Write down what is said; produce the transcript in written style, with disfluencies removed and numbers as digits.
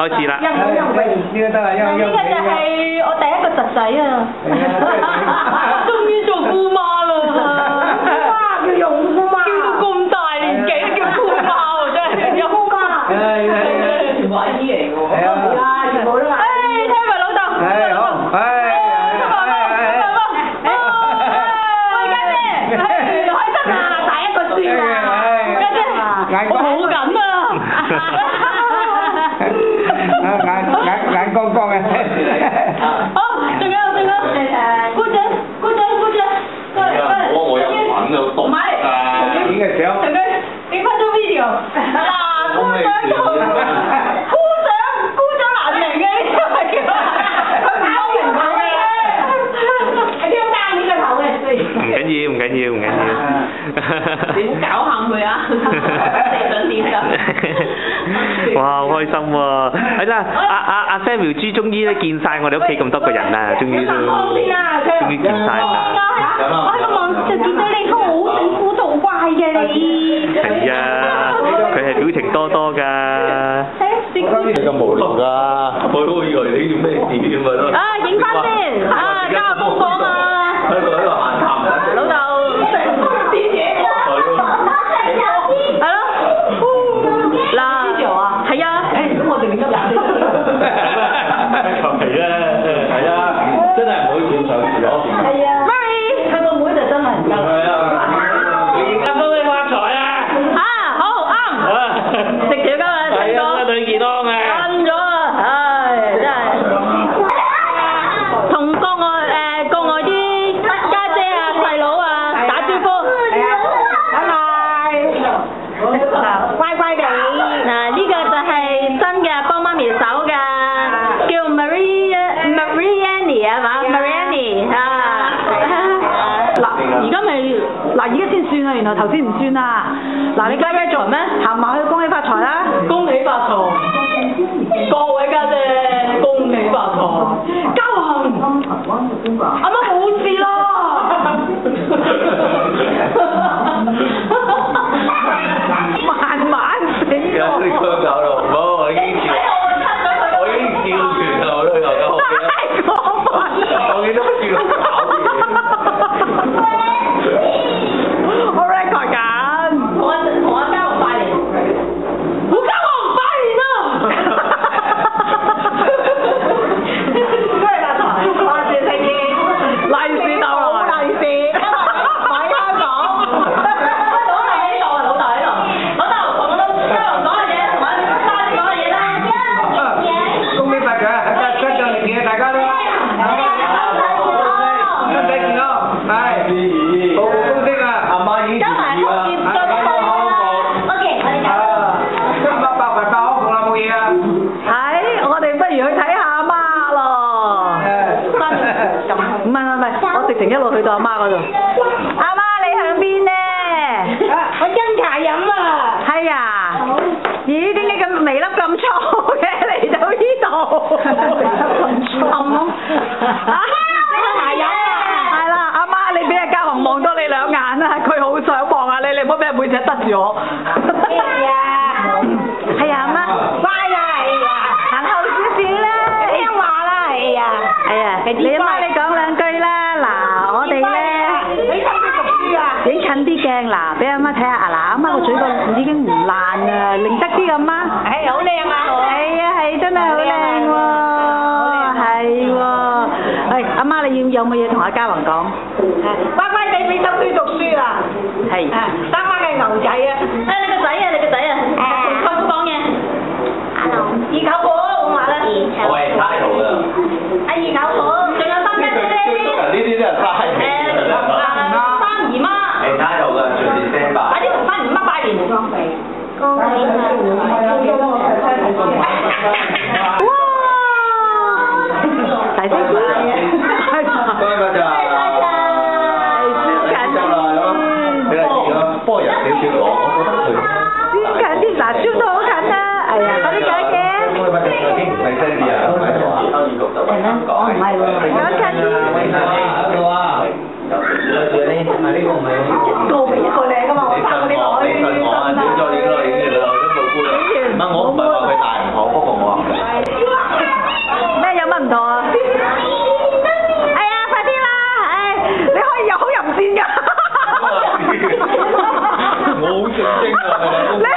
開始啦。呢個得啦，呢個就係我第一個侄仔啊，終於做姑媽啦！哇，要用姑媽，叫到咁大年紀都叫姑媽喎，真係有姑媽。全部阿姨嚟喎。係啊，全部都係。聽埋老豆。係好，開心啊！第一個孫啊，家姐，我好緊啊！眼光光嘅。好，仲有，姑姐，我有份就讀。唔係，影嘅相。你拍咗 video。嗱，姑丈難明嘅呢個係叫，佢唔高人頭嘅，係點單呢個頭嘅？唔緊要。你唔好搞下佢啊！你想點㗎？哇，好開心喎！係啦，阿 Samuel 豬終於咧見晒我哋屋企咁多個人啦，終於見晒啦。我喺個網就見到你好醒古道怪嘅你。係啊，佢係表情多多㗎。你咁無聊㗎？我以為你要咩事咁啊？啊，影翻先！啊，交下功課啊！喺度閒談緊。老豆食啲嘢。係咯。嗱，係啊。咁我哋點得求其啦，係啊，真係唔好轉上時咯。係啊。Mary，佢個妹就真係唔夠。係啊。恭喜發財啊！啊，好啱。食條今日食咗。對健康啊！瞓咗啊！唉，真係。同國外啲家姐啊、細佬啊打招呼。拜拜。嗱，乖乖地。嗱，呢個就係新嘅幫媽咪手㗎，叫 Marianne 啊嘛 ，Marianne 啊。而家先算啊，原來頭先唔算啊。嗱，你家姐做咩？行埋去恭喜發財啦！恭喜發財，各位家姐，恭喜發財，高興！阿媽冇事咯。慢慢死有啲香口咯，冇，我已經笑全路都有得學嘅。太過分！我記得笑搞我 record 緊，同阿嘉豪拜年，我嘉豪唔拜年啊！恭喜發財，萬事勝意，利是到來，利是，買香港。老豆喺度啊，老豆喺度，同我嘉豪講下嘢，同阿沙子講下嘢啦。恭喜發財，新年年嘅大家都身體健康，係，步步高升啊！阿媽已經加埋福建最犀利啦。OK，金百萬百可奉啦，冇嘢啊！係，我哋不如去睇下阿媽咯。唔係，我直情一路去到阿媽嗰度。阿媽你喺邊呢？我斟茶飲啊。係啊。咦？點解咁微粒咁粗嘅嚟到呢度？微粒咁粗。茶飲啊！係啦，阿媽你俾阿嘉宏望多你兩眼啊！佢好想望下你，你唔好俾人背脊得住我。係啊。係啊，阿媽。乖啊！係啊。行後少少啦。聽話啦！係啊。係啊。你阿媽你講兩句啦。嗱，我哋咧。你近啲讀書啊？影近啲鏡嗱，俾阿媽睇下啊！嗱，阿媽個嘴角已經唔爛啊，擰得啲阿媽。係好靚啊！係啊，係真係好靚喎。係喎。係，阿媽你有冇嘢同阿嘉宏講？乖乖地俾心機讀書啊！係。生翻嘅牛仔啊！你個仔啊！同舅父講嘢。二舅父話啦。我係差佬㗎。二舅父，仲有三家姐。呢啲真係差戲。三姨媽。係差佬㗎，隨時聲吧。快啲同三姨媽拜年。哇！大聲啲。嗰個就不過人少少講，我覺得佢先近啲，嗱，燒到好近啦，係啊，快啲講嘅。我哋已經唔細聲啲啊，我唔係喎，講近啲。呢個唔係一個比一個靚噶嘛，我生嗰啲女。你信我啊，你再你都冇辜啦。唔係我唔係話佢大唔好，不過我話佢。你